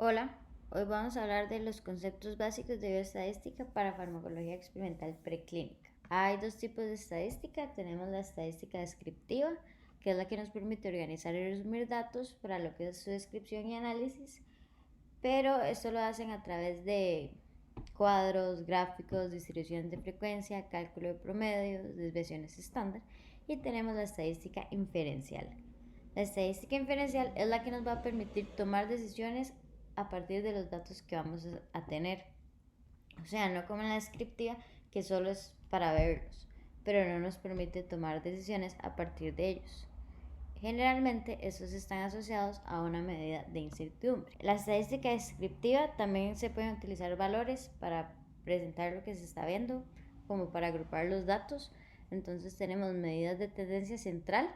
Hola, hoy vamos a hablar de los conceptos básicos de bioestadística para farmacología experimental preclínica. Hay dos tipos de estadística. Tenemos la estadística descriptiva, que es la que nos permite organizar y resumir datos para lo que es su descripción y análisis, pero esto lo hacen a través de cuadros, gráficos, distribuciones de frecuencia, cálculo de promedios, desviaciones estándar. Y tenemos la estadística inferencial. La estadística inferencial es la que nos va a permitir tomar decisiones a partir de los datos que vamos a tener. O sea, no como en la descriptiva, que solo es para verlos, pero no nos permite tomar decisiones a partir de ellos. Generalmente estos están asociados a una medida de incertidumbre. La estadística descriptiva también se pueden utilizar valores para presentar lo que se está viendo, como para agrupar los datos. Entonces tenemos medidas de tendencia central,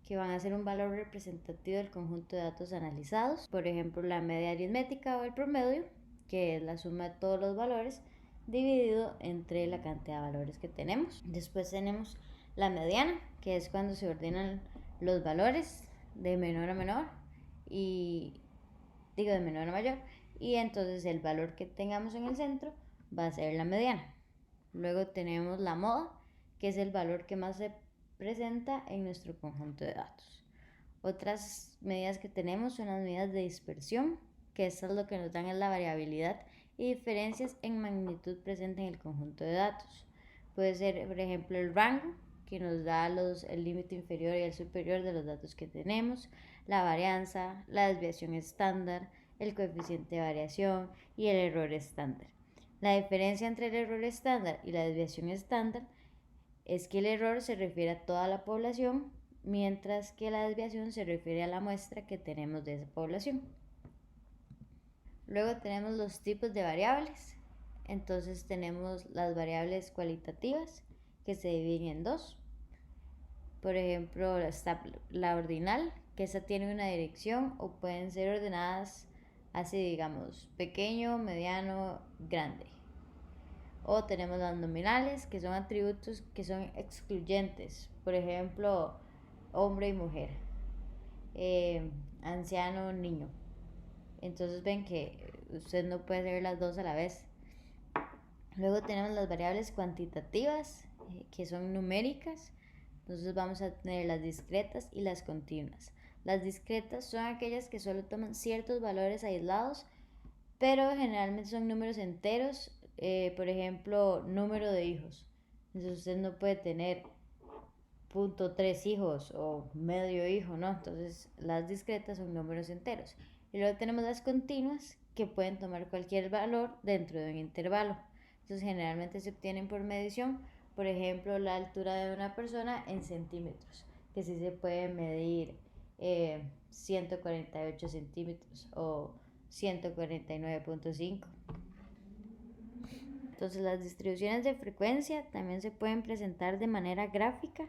que van a ser un valor representativo del conjunto de datos analizados. Por ejemplo, la media aritmética o el promedio, que es la suma de todos los valores dividido entre la cantidad de valores que tenemos. Después tenemos la mediana, que es cuando se ordenan los valores de menor a menor y de menor a mayor, y entonces el valor que tengamos en el centro va a ser la mediana. Luego tenemos la moda, que es el valor que más se presenta en nuestro conjunto de datos. Otras medidas que tenemos son las medidas de dispersión, que eso es lo que nos dan es la variabilidad y diferencias en magnitud presente en el conjunto de datos. Puede ser, por ejemplo, el rango, que nos da el límite inferior y el superior de los datos que tenemos, la varianza, la desviación estándar, el coeficiente de variación y el error estándar. La diferencia entre el error estándar y la desviación estándar es que el error se refiere a toda la población, mientras que la desviación se refiere a la muestra que tenemos de esa población. Luego tenemos los tipos de variables. Entonces tenemos las variables cualitativas, que se dividen en dos. Por ejemplo, está la ordinal, que esa tiene una dirección, o pueden ser ordenadas así, digamos, pequeño, mediano, grande. O tenemos las nominales, que son atributos que son excluyentes. Por ejemplo, hombre y mujer, anciano, niño. Entonces ven que usted no puede hacer las dos a la vez. Luego tenemos las variables cuantitativas, que son numéricas. Entonces vamos a tener las discretas y las continuas. Las discretas son aquellas que solo toman ciertos valores aislados, pero generalmente son números enteros. Por ejemplo, número de hijos. Entonces usted no puede tener 0.3 hijos o medio hijo, ¿no? Entonces las discretas son números enteros. Y luego tenemos las continuas, que pueden tomar cualquier valor dentro de un intervalo. Entonces generalmente se obtienen por medición. Por ejemplo, la altura de una persona en centímetros, que sí se puede medir 148 centímetros o 149.5. Entonces las distribuciones de frecuencia también se pueden presentar de manera gráfica,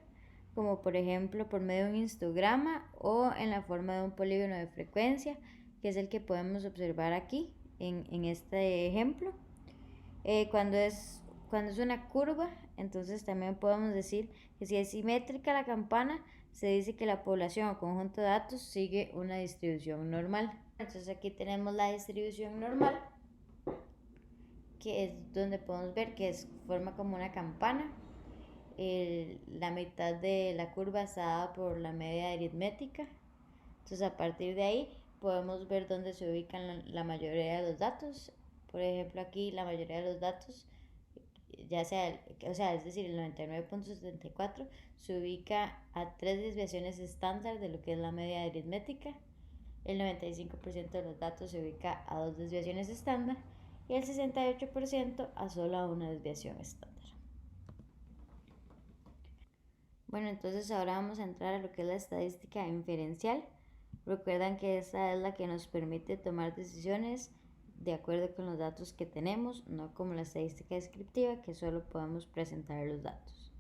como por ejemplo por medio de un histograma o en la forma de un polígono de frecuencia, que es el que podemos observar aquí en este ejemplo. Cuando es una curva, entonces también podemos decir que si es simétrica la campana, se dice que la población o conjunto de datos sigue una distribución normal. Entonces aquí tenemos la distribución normal, que es donde podemos ver que forma como una campana. La mitad de la curva está dada por la media aritmética. Entonces a partir de ahí podemos ver dónde se ubican la mayoría de los datos. Por ejemplo, aquí la mayoría de los datos, ya sea, es decir, el 99.74 se ubica a 3 desviaciones estándar de lo que es la media aritmética. El 95% de los datos se ubica a 2 desviaciones estándar y el 68% a solo una desviación estándar. Bueno, entonces ahora vamos a entrar a lo que es la estadística inferencial. Recuerdan que esta es la que nos permite tomar decisiones de acuerdo con los datos que tenemos, no como la estadística descriptiva, que solo podemos presentar los datos.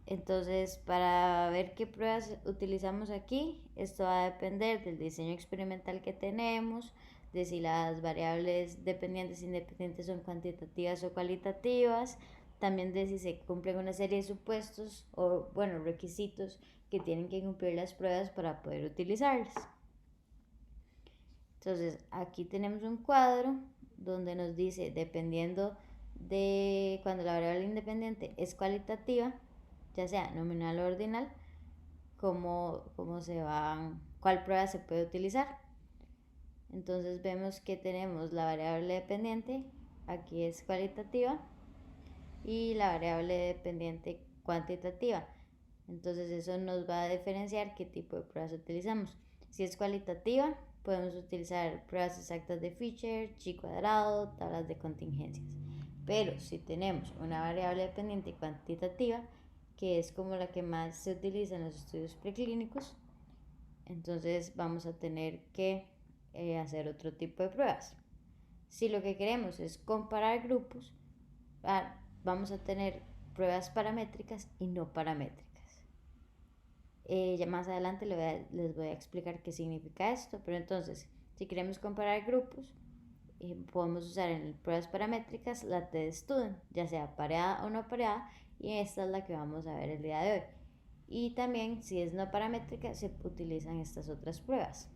Entonces, para ver qué pruebas utilizamos aquí, esto va a depender del diseño experimental que tenemos, de si las variables dependientes e independientes son cuantitativas o cualitativas, también de si se cumplen una serie de supuestos o, requisitos que tienen que cumplir las pruebas para poder utilizarlas. Entonces aquí tenemos un cuadro donde nos dice, dependiendo de cuando la variable independiente es cualitativa, ya sea nominal o ordinal, cuál prueba se puede utilizar. Entonces vemos que tenemos la variable dependiente, aquí es cualitativa, y la variable dependiente cuantitativa. Entonces eso nos va a diferenciar qué tipo de pruebas utilizamos. Si es cualitativa, podemos utilizar pruebas exactas de Fisher, chi cuadrado, tablas de contingencias. Pero si tenemos una variable dependiente cuantitativa, que es como la que más se utiliza en los estudios preclínicos, entonces vamos a tener que hacer otro tipo de pruebas. Si lo que queremos es comparar grupos, vamos a tener pruebas paramétricas y no paramétricas. Ya más adelante les voy a explicar qué significa esto, pero entonces, si queremos comparar grupos, podemos usar en pruebas paramétricas la t-student, ya sea pareada o no pareada, y esta es la que vamos a ver el día de hoy. Y también, si es no paramétrica, se utilizan estas otras pruebas.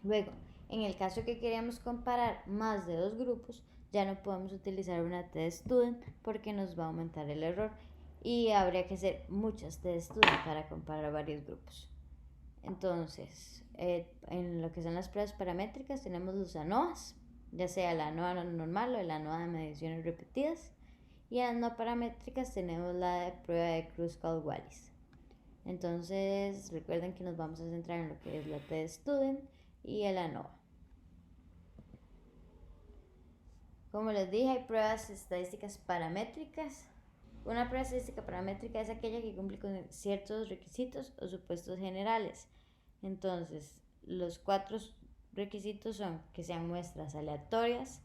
Luego, en el caso que queremos comparar más de dos grupos, ya no podemos utilizar una t-student porque nos va a aumentar el error y habría que hacer muchas t-student para comparar varios grupos. Entonces, en lo que son las pruebas paramétricas tenemos los ANOVAs, ya sea la ANOVA normal o la ANOVA de mediciones repetidas, y en las no paramétricas tenemos la prueba de Kruskal-Wallis. Entonces, recuerden que nos vamos a centrar en lo que es la t-student y el ANOVA. Como les dije, hay pruebas estadísticas paramétricas. Una prueba estadística paramétrica es aquella que cumple con ciertos requisitos o supuestos generales. Entonces, los 4 requisitos son que sean muestras aleatorias,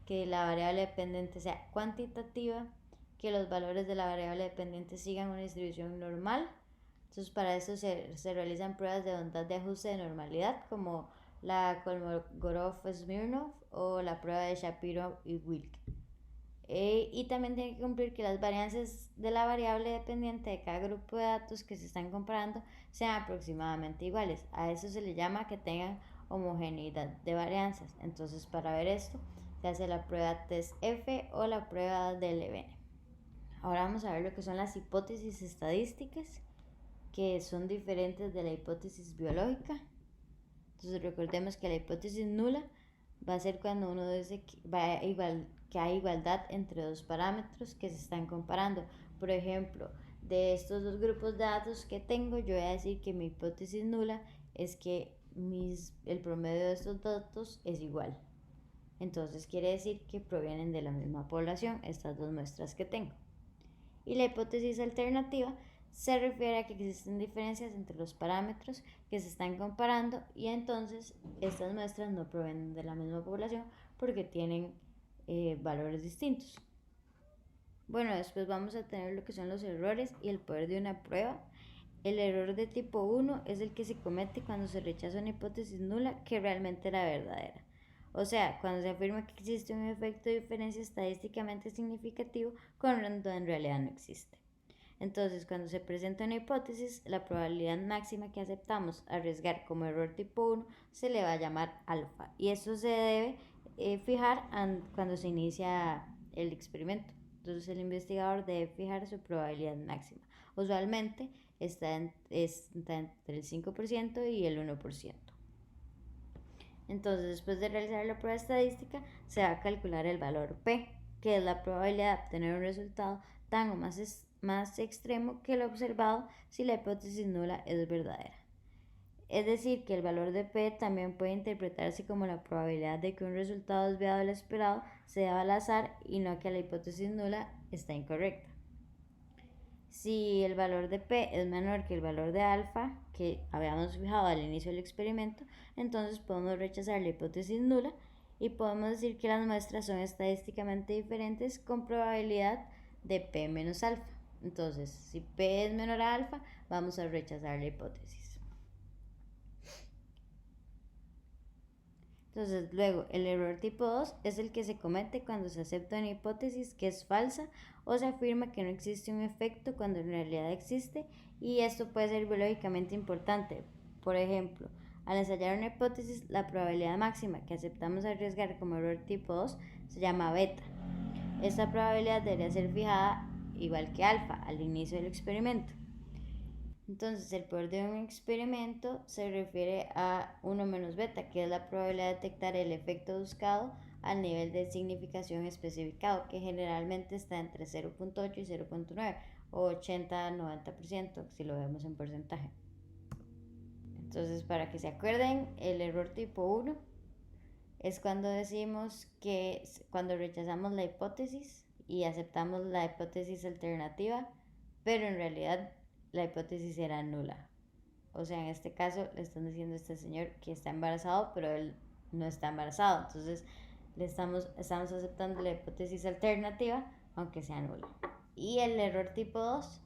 que la variable dependiente sea cuantitativa, que los valores de la variable dependiente sigan una distribución normal. Entonces, para eso se realizan pruebas de bondad de ajuste de normalidad, como la Kolmogorov-Smirnov o la prueba de Shapiro y Wilk. Y también tiene que cumplir que las varianzas de la variable dependiente de cada grupo de datos que se están comparando sean aproximadamente iguales. A eso se le llama que tengan homogeneidad de varianzas. Entonces, para ver esto, se hace la prueba TEST-F o la prueba de Levene. Ahora vamos a ver lo que son las hipótesis estadísticas, que son diferentes de la hipótesis biológica. Entonces recordemos que la hipótesis nula va a ser cuando uno dice que hay igualdad entre dos parámetros que se están comparando. Por ejemplo, de estos dos grupos de datos que tengo, yo voy a decir que mi hipótesis nula es que el promedio de estos datos es igual. Entonces quiere decir que provienen de la misma población estas dos muestras que tengo. Y la hipótesis alternativa se refiere a que existen diferencias entre los parámetros que se están comparando y entonces estas muestras no provienen de la misma población porque tienen valores distintos. Bueno, después vamos a tener lo que son los errores y el poder de una prueba. El error de tipo 1 es el que se comete cuando se rechaza una hipótesis nula que realmente era verdadera. O sea, cuando se afirma que existe un efecto de diferencia estadísticamente significativo cuando en realidad no existe. Entonces, cuando se presenta una hipótesis, la probabilidad máxima que aceptamos arriesgar como error tipo 1 se le va a llamar alfa. Y eso se debe fijar cuando se inicia el experimento. Entonces, el investigador debe fijar su probabilidad máxima. Usualmente está entre el 5% y el 1%. Entonces, después de realizar la prueba estadística, se va a calcular el valor P, que es la probabilidad de obtener un resultado tan o más extremo que lo observado si la hipótesis nula es verdadera. Es decir, que el valor de P también puede interpretarse como la probabilidad de que un resultado desviado del esperado se deba al azar y no que la hipótesis nula está incorrecta. Si el valor de P es menor que el valor de alfa, que habíamos fijado al inicio del experimento, entonces podemos rechazar la hipótesis nula y podemos decir que las muestras son estadísticamente diferentes con probabilidad de P menos alfa. Entonces, si P es menor a alfa, vamos a rechazar la hipótesis. Entonces, luego, el error tipo 2 es el que se comete cuando se acepta una hipótesis que es falsa o se afirma que no existe un efecto cuando en realidad existe, y esto puede ser biológicamente importante. Por ejemplo, Al ensayar una hipótesis, la probabilidad máxima que aceptamos arriesgar como error tipo 2 se llama beta. Esta probabilidad debería ser fijada igual que alfa al inicio del experimento. Entonces, el poder de un experimento se refiere a 1 menos beta, que es la probabilidad de detectar el efecto buscado al nivel de significación especificado, que generalmente está entre 0.8 y 0.9 o 80-90% si lo vemos en porcentaje. Entonces, para que se acuerden, el error tipo 1 es cuando decimos que cuando rechazamos la hipótesis y aceptamos la hipótesis alternativa, pero en realidad la hipótesis era nula. O sea, en este caso le están diciendo a este señor que está embarazado, pero él no está embarazado. Entonces estamos aceptando la hipótesis alternativa, aunque sea nula. Y el error tipo 2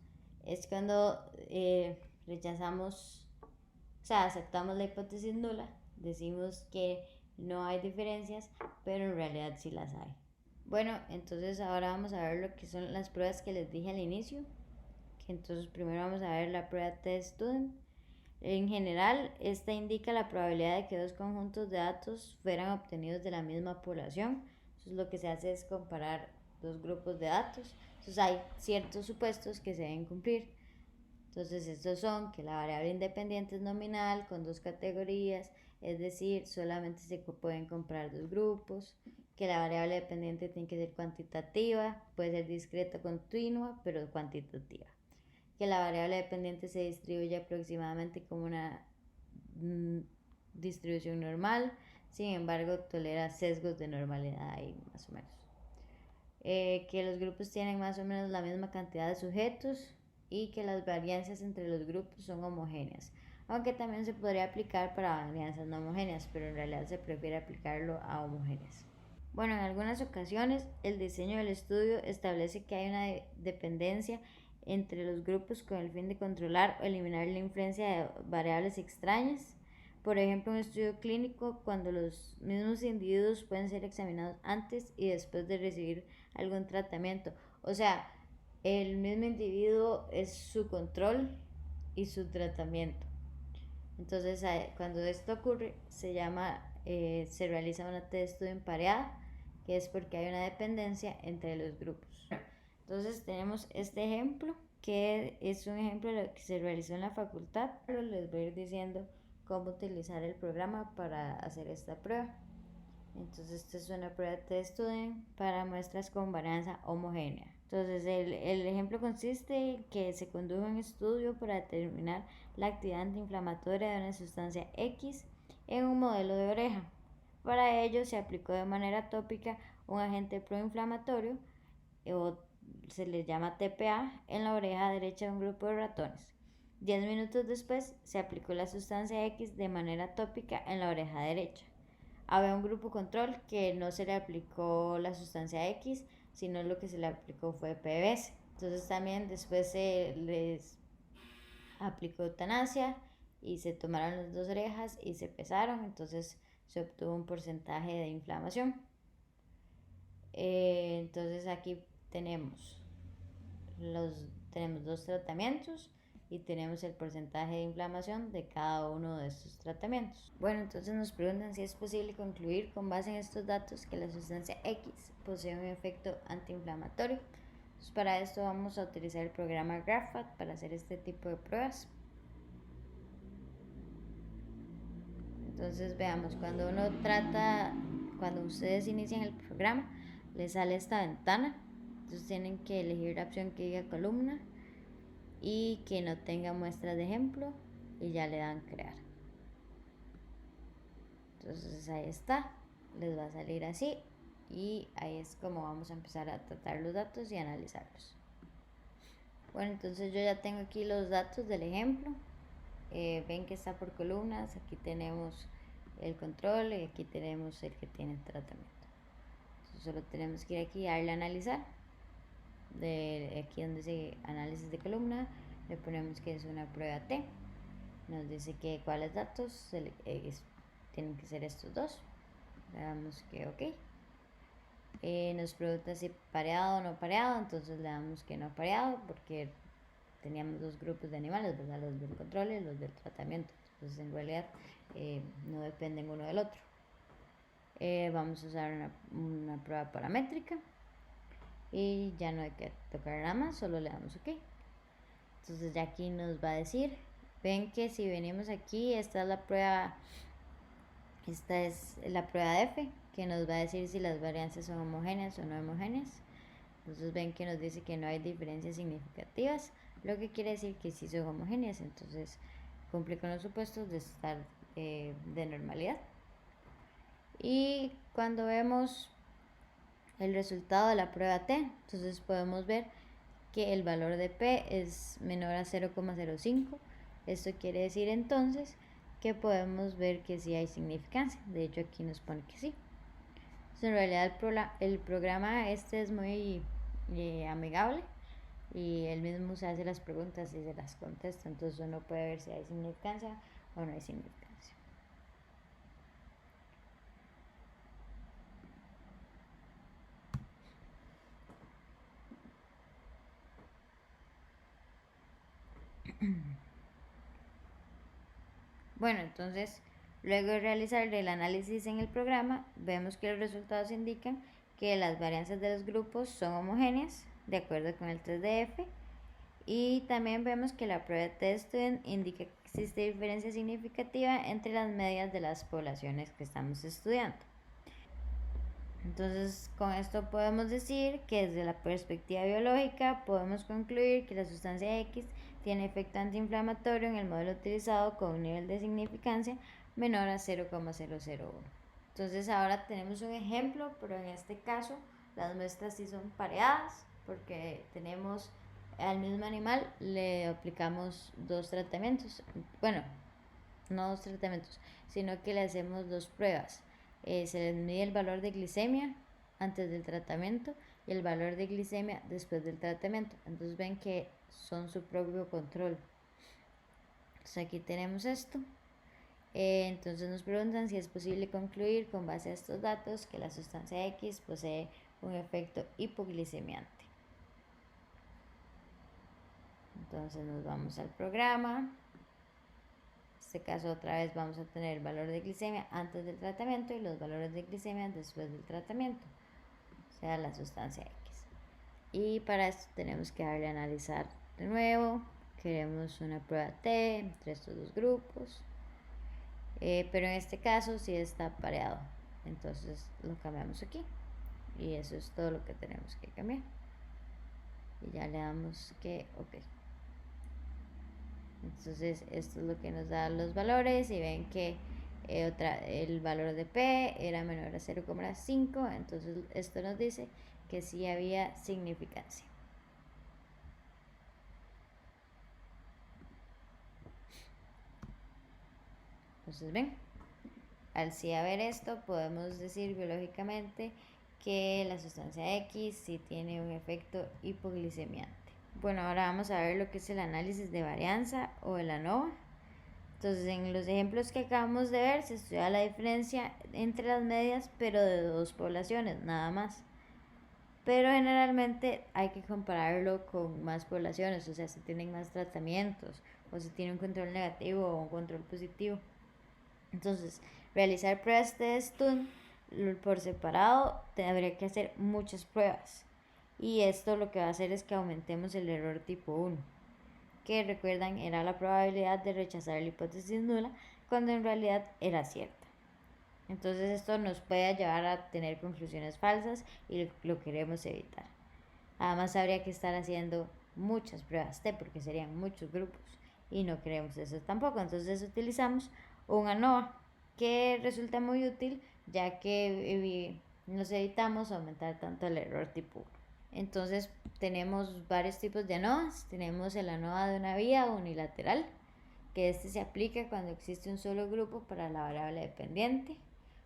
es cuando rechazamos, o sea, aceptamos la hipótesis nula, decimos que no hay diferencias, pero en realidad sí las hay. Bueno, entonces ahora vamos a ver lo que son las pruebas que les dije al inicio. Entonces primero vamos a ver la prueba test student. En general, esta indica la probabilidad de que dos conjuntos de datos fueran obtenidos de la misma población. Entonces lo que se hace es comparar dos grupos de datos. Entonces hay ciertos supuestos que se deben cumplir. Entonces estos son que la variable independiente es nominal con dos categorías, es decir, solamente se pueden comparar dos grupos, que la variable dependiente tiene que ser cuantitativa, puede ser discreta o continua, pero cuantitativa, que la variable dependiente se distribuye aproximadamente como una distribución normal, sin embargo tolera sesgos de normalidad ahí más o menos. Que los grupos tienen más o menos la misma cantidad de sujetos y que las varianzas entre los grupos son homogéneas, aunque también se podría aplicar para varianzas no homogéneas, pero en realidad se prefiere aplicarlo a homogéneas. Bueno, en algunas ocasiones el diseño del estudio establece que hay una dependencia entre los grupos con el fin de controlar o eliminar la influencia de variables extrañas. Por ejemplo, un estudio clínico cuando los mismos individuos pueden ser examinados antes y después de recibir algún tratamiento. O sea, el mismo individuo es su control y su tratamiento. Entonces, cuando esto ocurre, se realiza una test student pareada, que es porque hay una dependencia entre los grupos. Entonces, tenemos este ejemplo, que es un ejemplo de lo que se realizó en la facultad, pero les voy a ir diciendo cómo utilizar el programa para hacer esta prueba. Entonces, esta es una prueba de test student para muestras con varianza homogénea. Entonces, el ejemplo consiste en que se condujo un estudio para determinar la actividad antiinflamatoria de una sustancia X en un modelo de oreja. Para ello, se aplicó de manera tópica un agente proinflamatorio, o se le llama TPA, en la oreja derecha de un grupo de ratones. 10 minutos después, se aplicó la sustancia X de manera tópica en la oreja derecha. Había un grupo control que no se le aplicó la sustancia X, sino lo que se le aplicó fue PBS. Entonces también después se les aplicó eutanasia y se tomaron las dos orejas y se pesaron, entonces se obtuvo un porcentaje de inflamación. Entonces aquí tenemos dos tratamientos y tenemos el porcentaje de inflamación de cada uno de estos tratamientos. Bueno, entonces nos preguntan si es posible concluir con base en estos datos que la sustancia X posee un efecto antiinflamatorio. Entonces, para esto vamos a utilizar el programa GraphPad para hacer este tipo de pruebas. Entonces veamos, cuando ustedes inician el programa, les sale esta ventana. Entonces tienen que elegir la opción que diga columna y que no tenga muestras de ejemplo y ya le dan crear. Entonces ahí está, les va a salir así y ahí es como vamos a empezar a tratar los datos y analizarlos. Bueno, entonces yo ya tengo aquí los datos del ejemplo. Ven que está por columnas, aquí tenemos el control y aquí tenemos el que tiene el tratamiento. Entonces solo tenemos que ir aquí y darle a analizar. Aquí donde dice análisis de columna, le ponemos que es una prueba T. Nos dice que cuáles datos tienen que ser estos dos. Le damos que ok. Nos pregunta si pareado o no pareado, entonces le damos que no pareado porque teníamos dos grupos de animales, ¿verdad? Los del control y los del tratamiento. Entonces en realidad no dependen uno del otro. Vamos a usar una prueba paramétrica y ya no hay que tocar nada más, solo le damos OK. Entonces ya aquí nos va a decir, ven que si venimos aquí, esta es la prueba de F, que nos va a decir si las varianzas son homogéneas o no homogéneas. Entonces ven que nos dice que no hay diferencias significativas, lo que quiere decir que sí son homogéneas, entonces cumple con los supuestos de estar de normalidad. Y cuando vemos el resultado de la prueba T, entonces podemos ver que el valor de P es menor a 0,05. Esto quiere decir entonces que podemos ver que sí hay significancia. De hecho aquí nos pone que sí. Entonces, en realidad el programa este es muy amigable y él mismo se hace las preguntas y se las contesta. Entonces uno puede ver si hay significancia o no hay significancia. Bueno, entonces, luego de realizar el análisis en el programa, vemos que los resultados indican que las varianzas de los grupos son homogéneas, de acuerdo con el test de F, y también vemos que la prueba de T-Student indica que existe diferencia significativa entre las medias de las poblaciones que estamos estudiando. Entonces, con esto podemos decir que desde la perspectiva biológica podemos concluir que la sustancia X tiene efecto antiinflamatorio en el modelo utilizado con un nivel de significancia menor a 0,001. Entonces ahora tenemos un ejemplo, pero en este caso las muestras sí son pareadas porque tenemos al mismo animal le aplicamos dos tratamientos. Bueno, no dos tratamientos, sino que le hacemos dos pruebas. Se les mide el valor de glicemia antes del tratamiento y el valor de glicemia después del tratamiento. Entonces ven que son su propio control. Entonces aquí tenemos esto. Entonces nos preguntan si es posible concluir con base a estos datos que la sustancia X posee un efecto hipoglicemiante. Entonces nos vamos al programa. En este caso otra vez vamos a tener el valor de glicemia antes del tratamiento y los valores de glicemia después del tratamiento, o sea la sustancia X. Y para esto tenemos que darle a analizar de nuevo. Queremos una prueba T entre estos dos grupos, pero en este caso sí está pareado, entonces lo cambiamos aquí y eso es todo lo que tenemos que cambiar y ya le damos que OK. Entonces esto es lo que nos da los valores y ven que el valor de P era menor a 0,5, entonces esto nos dice que sí había significancia. Entonces ven, al sí haber esto podemos decir biológicamente que la sustancia X sí tiene un efecto hipoglicemiante. Bueno, ahora vamos a ver lo que es el análisis de varianza o el ANOVA. Entonces, en los ejemplos que acabamos de ver, se estudia la diferencia entre las medias, pero de dos poblaciones, nada más. Pero generalmente hay que compararlo con más poblaciones, o sea, si tienen más tratamientos, o si tiene un control negativo o un control positivo. Entonces, realizar pruebas de Stun por separado, habría que hacer muchas pruebas. Y esto lo que va a hacer es que aumentemos el error tipo 1, que recuerdan era la probabilidad de rechazar la hipótesis nula cuando en realidad era cierta. Entonces esto nos puede llevar a tener conclusiones falsas y lo queremos evitar. Además habría que estar haciendo muchas pruebas T porque serían muchos grupos y no queremos eso tampoco. Entonces utilizamos un ANOVA que resulta muy útil ya que nos evitamos aumentar tanto el error tipo 1. Entonces tenemos varios tipos de ANOVAs. Tenemos el ANOVA de una vía unilateral, que este se aplica cuando existe un solo grupo para la variable dependiente.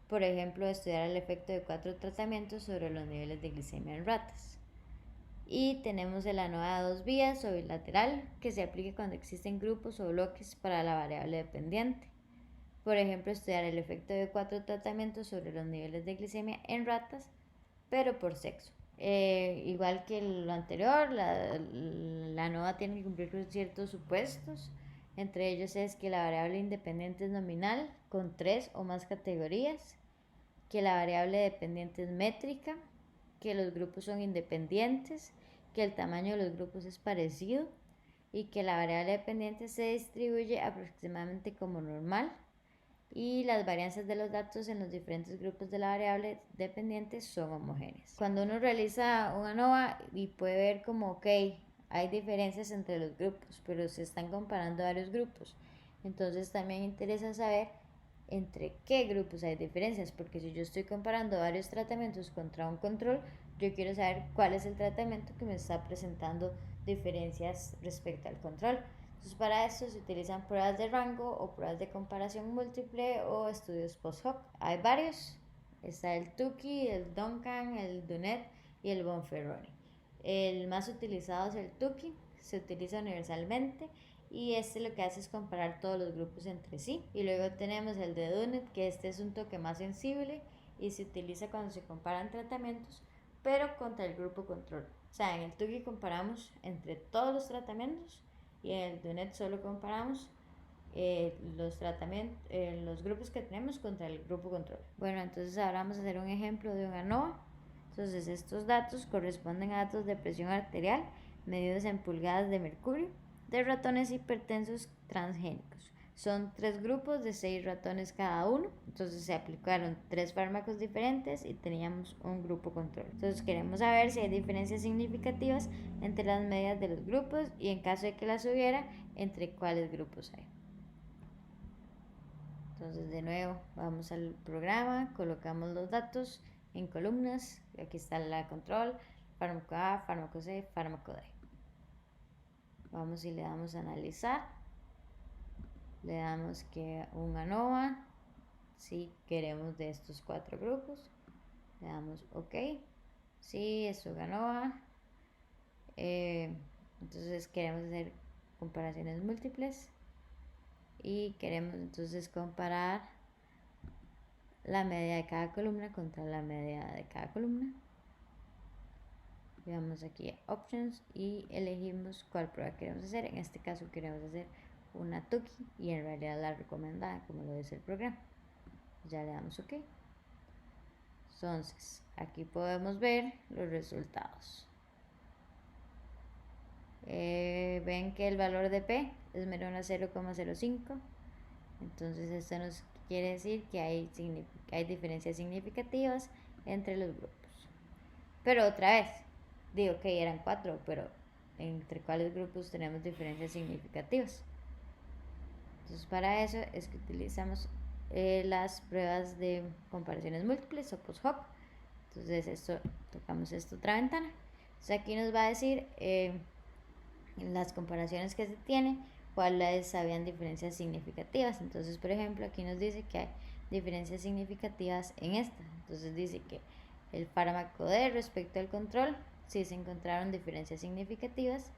Por ejemplo, estudiar el efecto de 4 tratamientos sobre los niveles de glicemia en ratas. Y tenemos el ANOVA de dos vías o bilateral, que se aplica cuando existen grupos o bloques para la variable dependiente. Por ejemplo, estudiar el efecto de 4 tratamientos sobre los niveles de glicemia en ratas, pero por sexo. Igual que lo anterior, la ANOVA tiene que cumplir con ciertos supuestos. Entre ellos es que la variable independiente es nominal con 3 o más categorías, que la variable dependiente es métrica, que los grupos son independientes, que el tamaño de los grupos es parecido y que la variable dependiente se distribuye aproximadamente como normal y las varianzas de los datos en los diferentes grupos de la variable dependiente son homogéneas. Cuando uno realiza un ANOVA y puede ver como, ok, hay diferencias entre los grupos, pero se están comparando varios grupos, entonces también interesa saber entre qué grupos hay diferencias, porque si yo estoy comparando varios tratamientos contra un control, yo quiero saber cuál es el tratamiento que me está presentando diferencias respecto al control. Entonces para esto se utilizan pruebas de rango o pruebas de comparación múltiple o estudios post-hoc. Hay varios, está el Tukey, el Duncan, el Dunet y el Bonferroni. El más utilizado es el Tukey, se utiliza universalmente y este lo que hace es comparar todos los grupos entre sí. Y luego tenemos el de Dunet, que este es un toque más sensible y se utiliza cuando se comparan tratamientos, pero contra el grupo control. O sea, en el Tukey comparamos entre todos los tratamientos y en el Dunet solo comparamos los grupos que tenemos contra el grupo control. Bueno, entonces ahora vamos a hacer un ejemplo de un ANOVA. Entonces estos datos corresponden a datos de presión arterial medidos en pulgadas de mercurio de ratones hipertensos transgénicos. Son 3 grupos de 6 ratones cada uno. Entonces se aplicaron 3 fármacos diferentes y teníamos un grupo control. Entonces queremos saber si hay diferencias significativas entre las medidas de los grupos y en caso de que las hubiera, entre cuáles grupos hay. Entonces de nuevo vamos al programa, colocamos los datos en columnas. Aquí está la control, fármaco A, fármaco C, fármaco D. Vamos y le damos a analizar. Le damos que un ANOVA, si queremos de estos 4 grupos. Le damos OK. Sí, es un ANOVA. Entonces queremos hacer comparaciones múltiples. Y queremos entonces comparar la media de cada columna contra la media de cada columna. Le damos aquí a Options y elegimos cuál prueba queremos hacer. En este caso queremos hacer una Tukey y en realidad la recomendada, como lo dice el programa. Ya le damos OK. Entonces, aquí podemos ver los resultados. Ven que el valor de P es menor a 0,05. Entonces esto nos quiere decir que hay diferencias significativas entre los grupos. Pero otra vez, digo que eran 4, pero entre cuáles grupos tenemos diferencias significativas. Entonces para eso es que utilizamos las pruebas de comparaciones múltiples o post-hoc. Entonces tocamos esta otra ventana. Entonces aquí nos va a decir las comparaciones que se tienen, cuáles habían diferencias significativas. Entonces, por ejemplo, aquí nos dice que hay diferencias significativas en esta. Entonces dice que el fármaco D respecto al control, sí se encontraron diferencias significativas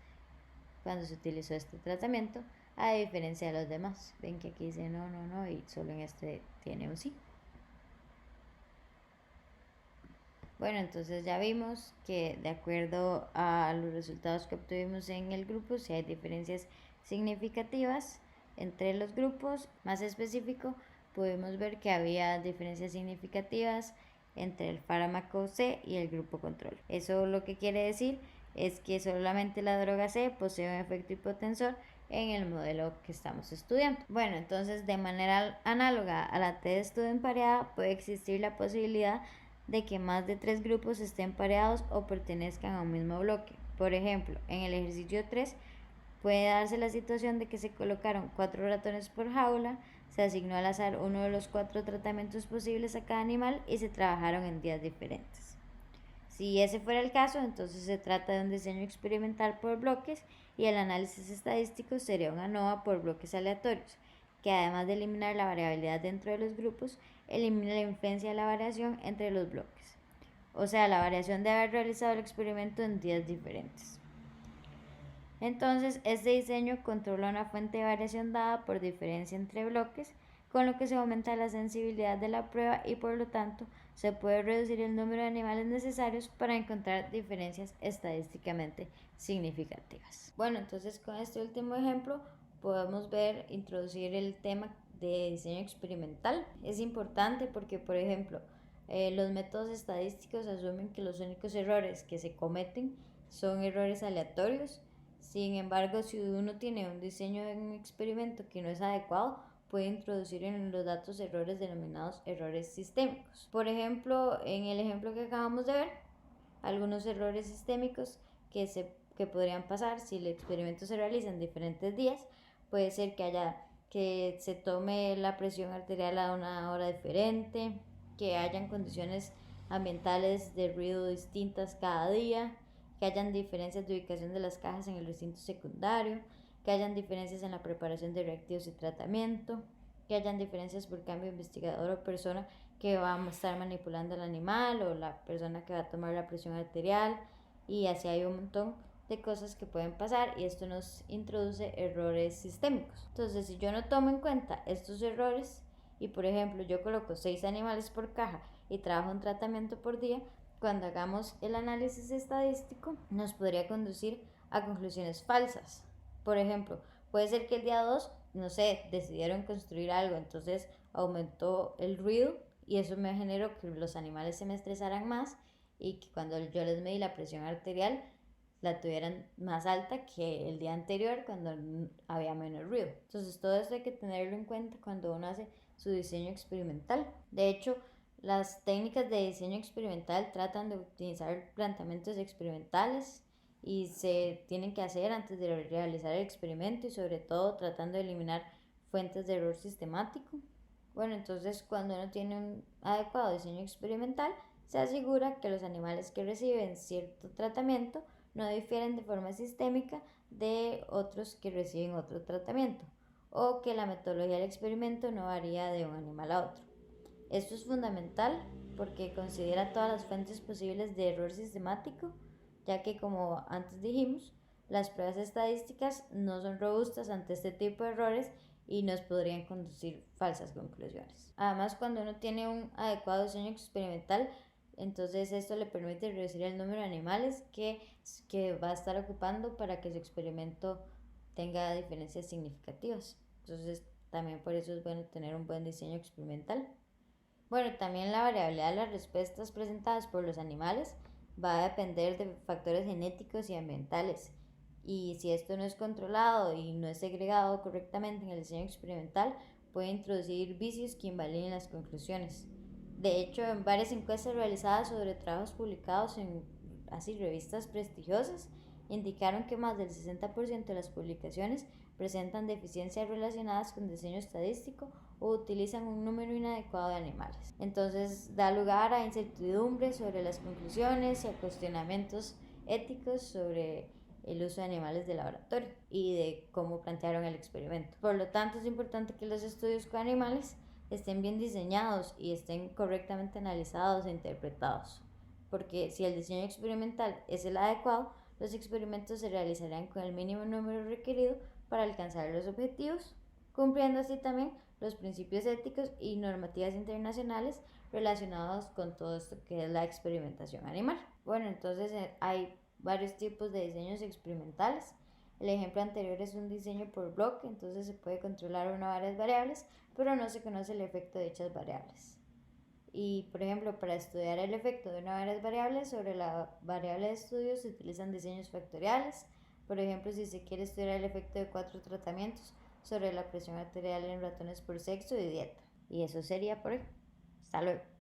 cuando se utilizó este tratamiento, a diferencia de los demás. Ven que aquí dice no y solo en este tiene un sí. Bueno, entonces ya vimos que de acuerdo a los resultados que obtuvimos en el grupo, si hay diferencias significativas entre los grupos. Más específico, pudimos ver que había diferencias significativas entre el fármaco C y el grupo control. Eso lo que quiere decir es que solamente la droga C posee un efecto hipotensor en el modelo que estamos estudiando. Bueno, entonces de manera análoga a la T de estudio empareada puede existir la posibilidad de que más de 3 grupos estén pareados o pertenezcan a un mismo bloque. Por ejemplo, en el ejercicio 3 puede darse la situación de que se colocaron 4 ratones por jaula, se asignó al azar uno de los 4 tratamientos posibles a cada animal y se trabajaron en días diferentes. Si ese fuera el caso, entonces se trata de un diseño experimental por bloques y el análisis estadístico sería un ANOVA por bloques aleatorios, que además de eliminar la variabilidad dentro de los grupos, elimina la influencia de la variación entre los bloques, o sea, la variación de haber realizado el experimento en días diferentes. Entonces, este diseño controla una fuente de variación dada por diferencia entre bloques, con lo que se aumenta la sensibilidad de la prueba y por lo tanto se puede reducir el número de animales necesarios para encontrar diferencias estadísticamente significativas. Bueno, entonces con este último ejemplo podemos ver, introducir el tema de diseño experimental. Es importante porque, por ejemplo, los métodos estadísticos asumen que los únicos errores que se cometen son errores aleatorios. Sin embargo, si uno tiene un diseño de un experimento que no es adecuado, puede introducir en los datos errores denominados errores sistémicos. Por ejemplo, en el ejemplo que acabamos de ver, algunos errores sistémicos que podrían pasar si el experimento se realiza en diferentes días. Puede ser que se tome la presión arterial a una hora diferente, que hayan condiciones ambientales de ruido distintas cada día, que hayan diferencias de ubicación de las cajas en el recinto secundario, que hayan diferencias en la preparación de reactivos y tratamiento, que hayan diferencias por cambio de investigador o persona que va a estar manipulando al animal, o la persona que va a tomar la presión arterial, y así hay un montón de cosas que pueden pasar, y esto nos introduce errores sistémicos. Entonces, si yo no tomo en cuenta estos errores y, por ejemplo, yo coloco 6 animales por caja y trabajo un tratamiento por día, cuando hagamos el análisis estadístico nos podría conducir a conclusiones falsas. Por ejemplo, puede ser que el día 2, no sé, decidieron construir algo, entonces aumentó el ruido y eso me generó que los animales se me estresaran más, y que cuando yo les medí la presión arterial la tuvieran más alta que el día anterior cuando había menos ruido. Entonces todo esto hay que tenerlo en cuenta cuando uno hace su diseño experimental. De hecho, las técnicas de diseño experimental tratan de utilizar planteamientos experimentales y se tienen que hacer antes de realizar el experimento, y sobre todo tratando de eliminar fuentes de error sistemático. Bueno, entonces cuando uno tiene un adecuado diseño experimental, se asegura que los animales que reciben cierto tratamiento no difieren de forma sistémica de otros que reciben otro tratamiento, o que la metodología del experimento no varía de un animal a otro. Esto es fundamental porque considera todas las fuentes posibles de error sistemático, ya que, como antes dijimos, las pruebas estadísticas no son robustas ante este tipo de errores y nos podrían conducir falsas conclusiones. Además, cuando uno tiene un adecuado diseño experimental, entonces esto le permite reducir el número de animales que va a estar ocupando para que su experimento tenga diferencias significativas. Entonces, también por eso es bueno tener un buen diseño experimental. Bueno, también la variabilidad de las respuestas presentadas por los animales va a depender de factores genéticos y ambientales. Y si esto no es controlado y no es segregado correctamente en el diseño experimental, puede introducir vicios que invaliden las conclusiones. De hecho, en varias encuestas realizadas sobre trabajos publicados en revistas prestigiosas, indicaron que más del 60% de las publicaciones presentan deficiencias relacionadas con diseño estadístico o utilizan un número inadecuado de animales. Entonces da lugar a incertidumbre sobre las conclusiones y a cuestionamientos éticos sobre el uso de animales de laboratorio y de cómo plantearon el experimento. Por lo tanto, es importante que los estudios con animales estén bien diseñados y estén correctamente analizados e interpretados, porque si el diseño experimental es el adecuado, los experimentos se realizarán con el mínimo número requerido para alcanzar los objetivos, cumpliendo así también los principios éticos y normativas internacionales relacionados con todo esto que es la experimentación animal. Bueno, entonces hay varios tipos de diseños experimentales. El ejemplo anterior es un diseño por bloque, entonces se puede controlar una o varias variables, pero no se conoce el efecto de dichas variables. Y, por ejemplo, para estudiar el efecto de una o varias variables sobre la variable de estudio se utilizan diseños factoriales. Por ejemplo, si se quiere estudiar el efecto de 4 tratamientos sobre la presión arterial en ratones por sexo y dieta. Y eso sería por hoy. Hasta luego.